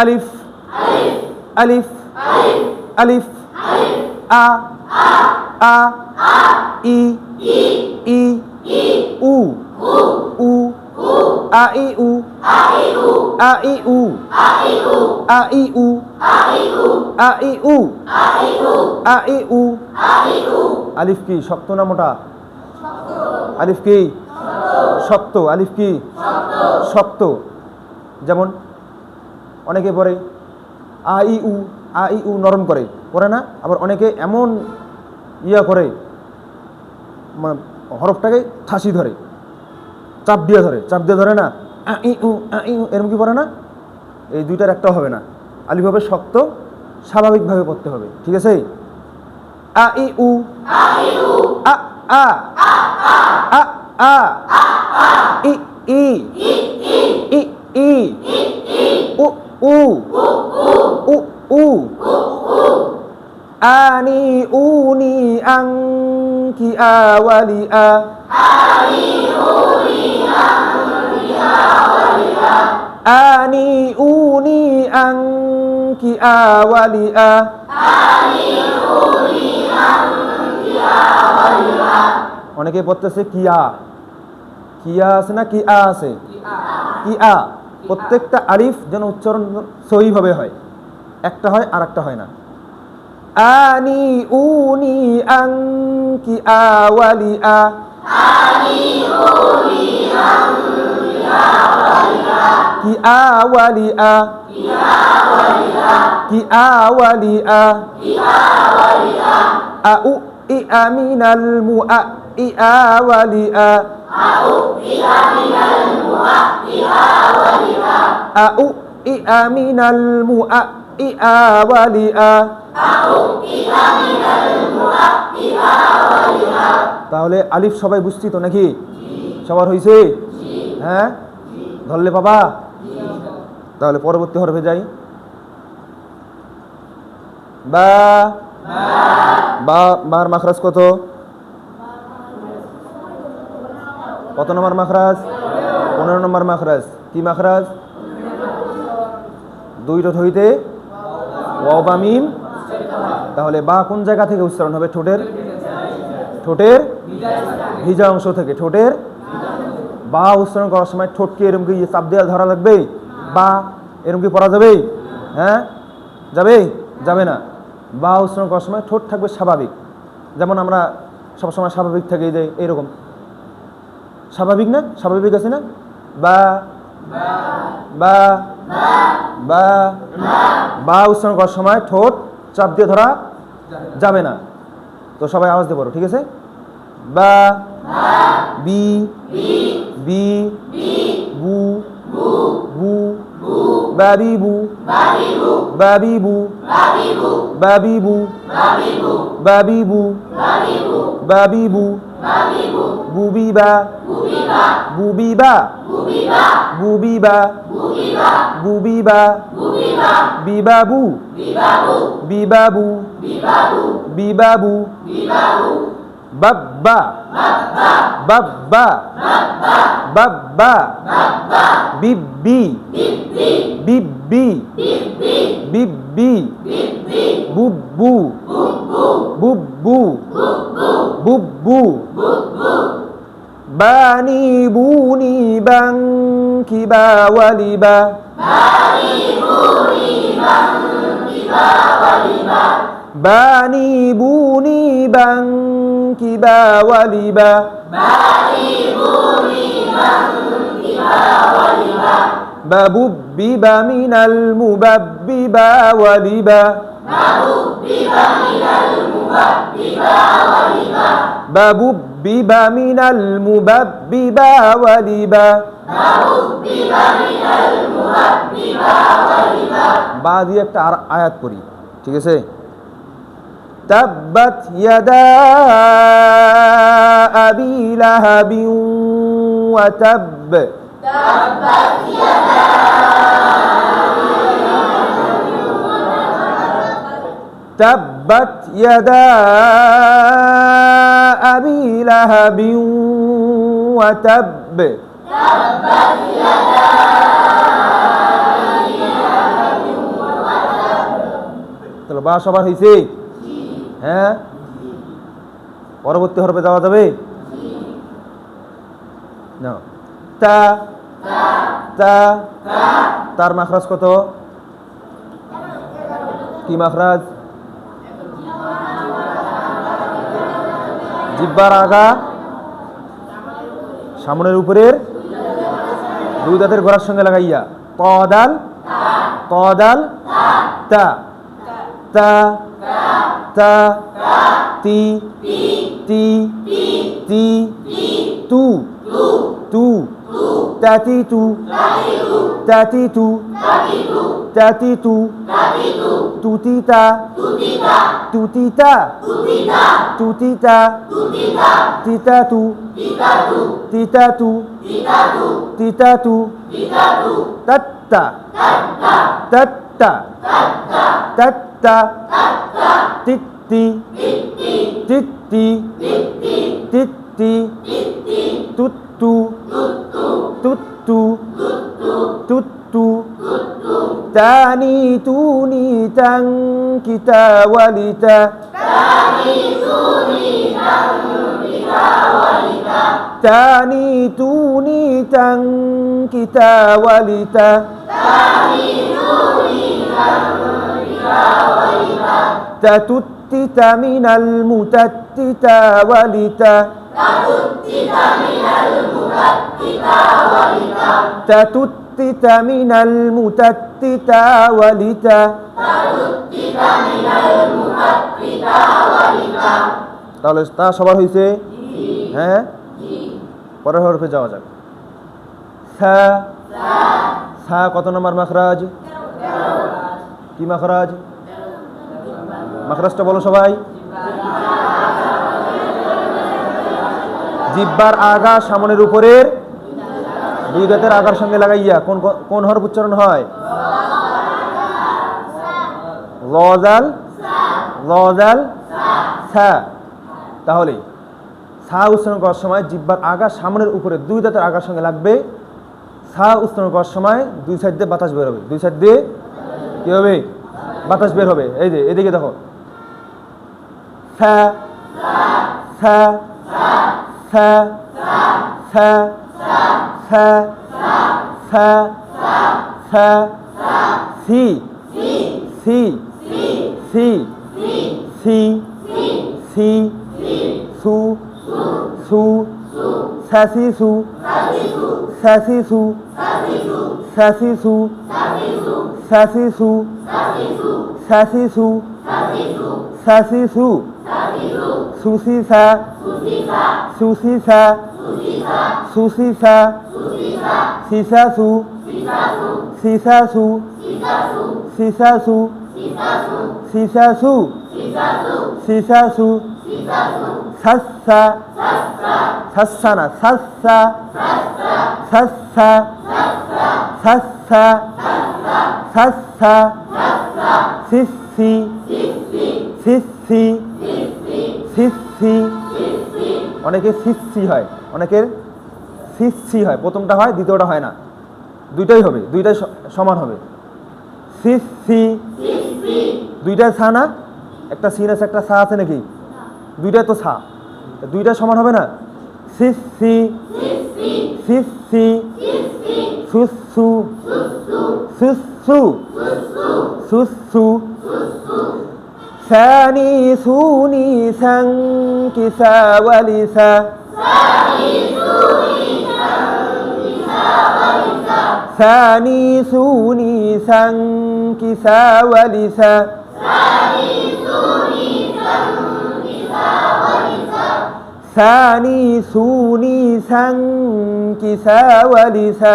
আলিফ আলিফ আলিফ আ আ ই ই উ উ আ ই উ আ ই উ আ ই উ আ ই উ আ ই উ। আলিফ কি শক্ত না মোটা? আলিফ কি শক্ত। আলিফ কি শক্ত। যেমন অনেকে পড়ে আ ই উ নরম করে পড়ে না, আবার অনেকে এমন ইয়া করে হরফটাকে ঠাসি ধরে, চাপ দিয়ে ধরে না, আ ই উ এরকম কি পড়ে না? এই দুইটার একটাও হবে না। আলিফ হবে শক্ত, স্বাভাবিকভাবে পড়তে হবে, ঠিক আছে? আ ই উ আ আ আ আ ই ই ই ই উ উ উ উ আনি উনি আংকি আওয়ালি আ আনি উনি আংকি আওয়ালি আ অনেকে পড়তেছে কিয়া, কিয়া আছে না কি আ আছে? কি আ। প্রত্যেকটা আলিফ যেন উচ্চারণ সহিভাবে হয়, একটা হয় আর একটা হয় না। আনি উনি আংকি আওয়ালি আ কি আওয়ালি আ কি আওয়ালি আ আউ ই আমিনাল মুআ ই আওয়ালি আ আউ ই আমিনাল মুআ ই আওয়ালি আ। তাহলে আলিফ সবাই বুঝছি তো নাকি? সবার হয়েছে? হ্যাঁ, ধরলে বাবা। তাহলে পরবর্তী হরফে যাই। বা বার মাখরাজ কত? কত নম্বর মাখরাজ? 15 নম্বর মাখরাজ। কি মাখরাজ? দুই রোধ হইতে ওয়াও বা মিম। তাহলে বা কোন জায়গা থেকে উচ্চারণ হবে? ঠোঁটের ভিজা অংশ থেকে। ঠোঁটের বা উচ্চারণ করার সময় ঠোঁটকে এরকম কি চাপ দেওয়া ধরা লাগবে? বা এরকম কি পড়া যাবে? হ্যাঁ, যাবে? যাবে না। বা উচ্চারণ করার সময় ঠোঁট থাকবে স্বাভাবিক, যেমন আমরা সবসময় স্বাভাবিক থেকে যাই, এইরকম স্বাভাবিক না? স্বাভাবিক আছে না? বা বা বা বা উচ্চারণ করার সময় ঠোঁট চাপ দিয়ে ধরা যাবে না। তো সবাই আওয়াজ দিয়ে পড়ো, ঠিক আছে? বা বি বি বু বু বাবিবু বাবিবু বাবিবু বাবিবু বাবিবু বুবিবা বুবিবা বুবিবা বুবিবা বিবাবু বিবাবু বিবাবু বাব্বা বাব্বা বাব্বা বিব্বি বিব্বি বিব্বি বুব্বু বুব্বু বুব্বু বানি বুনি বাংকি বাওয়ালিবা বানি বুনি বাংকি বাওয়ালিবা বাবুব্বিবা মিনাল মুবাব্বিবা ওয়ালিবা বাবুব্বিবা মিনাল মুবাব্বিবা ওয়ালিবা বা দিয়ে একটা আয়াত পড়ি, ঠিক আছে? তাব্বাত ইয়াদা আবি লাহাবিন ওয়া তাব তাব্বাত ইয়াদা আবি লাহাবিন ওয়া তাব বা সবার হয়েছে? হ্যাঁ, পরবর্তী হরফে যাওয়া যাবে না। তা তা তার মাখরাজ কত? কি মাখরাজ? জিহ্বার আগা সামনের উপরের দুই দাঁতের গোড়ার সঙ্গে লাগাইয়া তদাল তদাল তা তা তা তি তি তি তু তু তাতি তু তাতি তু তাতি তু তুতিতা তুতিতা তুতিতা তিতাতু তিতাতু তিতাতু তত্তা তত্তা তত্তা তিত্তি তিত্তি তিত্তি তুত্তু তুত্তু তুত্তু তানি তুনি তাং কিতা ওয়ালিতা তানি তুনি তাং কিতা ওয়ালিতা তাতুত্তিতা মিনাল মুতাত্তিতা ওয়ালিতা তাতুত্তিতা মিনাল মুতাত্তিতা ওয়ালিতা তাহলে তা সবার হয়েছে? হ্যাঁ, পরের হরফে যাওয়া যাক। সা সা কত নম্বর মাখরাজ? কি মাখরাজ? মাখরাজটা বলো সবাই। জিহ্বার আগা সামনের উপরের দুই দাঁতের আগার সঙ্গে লাগাইয়া কোন কোন হরফ উচ্চারণ হয়? লজাল লজাল সা। তাহলে সা উচ্চারণ করার সময় জিহ্বার আগা সামনের উপরে দুই দাঁতের আগার সঙ্গে লাগবে। সা উচ্চারণ করার সময় দুই সাইড দিয়ে বাতাস বের হবে। দুই সাইড দিয়ে কি হবে? বাতাস বের হবে। এই যে এদিকে দেখো, সা সা সা সা সা সা সা সি সি সি সি সি সু সু সাসি সু সাসি সু সাসি সু সাসি সু সাসি সু সাসি সু সুসি সা সুসি সা সুসি সা সিসা সু সিসা সু সিসা সু সিসা সু সিসা সু সাসা সাসা না সাসা সাসা সাসা সাসা সিসি সিসি সিসি। অনেকের সিসি হয়, অনেকের সিসি হয়। প্রথমটা হয়, দ্বিতীয়টা হয় না, দুইটাই হবে, দুইটাই সমান হবে। সিসি দুইটাই সা না? একটা সিন আছে একটা সা আছে নাকি? দুইটাই তো সা, দুইটাই সমান হবে না? সিসি সিসি সুসু সুসু সুসু সানি সুনি সাং কিসা ওয়ালিসা সানি সুনি সাং কিসা ওয়ালিসা সানি সুনি সাং কিসা ওয়ালিসা